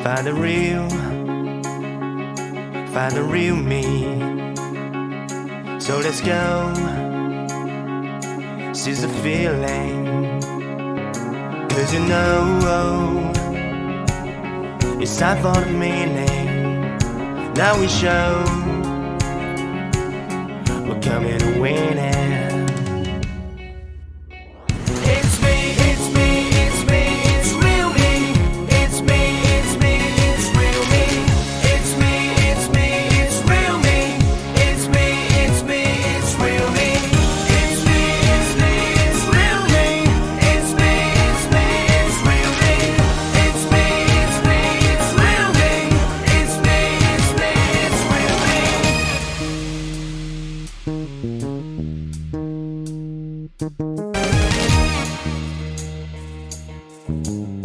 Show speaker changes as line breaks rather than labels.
Find the real me. So let's go, seize the feeling. 'Cause you know it's time for the meaning. Now we show we're coming to win it.
Thank you.